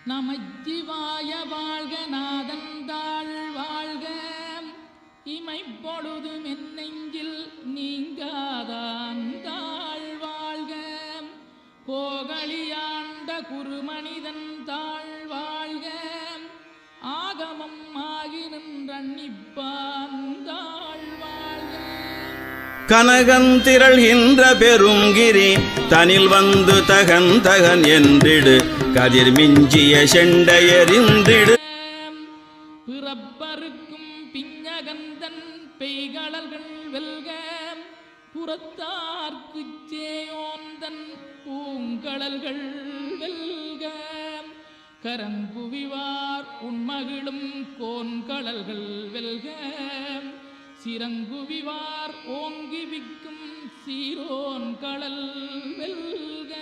நமச்சிவாய வாழ்க நாதந்தாள் வாழ்க இமைப்பொழுதும் என் நெஞ்சில் நீங்காதாந்தாள் வாழ்க கோகலியாண்ட குருமனிதன் தாழ் வாழ்க ஆகமம் ஆகி நின்றன்னிப்பாந்தாள் வாழ்க கனகந்திரள்கின்ற பெருங்கிரி தனில் வந்து தகன் தகன் என்றிடு கதிர் மிஞ்சிய செண்டையறிந்திடு பிறப்பருக்கும் பிஞகந்தன் பெய்களர்கள் வெல்க புறத்தார்க்கு சேயோந்தன் பூங்கடல்கள் வெல்க கரங்குவிவார் உண்மகிழும் கோன்கடல்கள் வெல்க சிறங்குவிவார் ஓங்கி விக்கும் சீரோன் கடல் வெல்க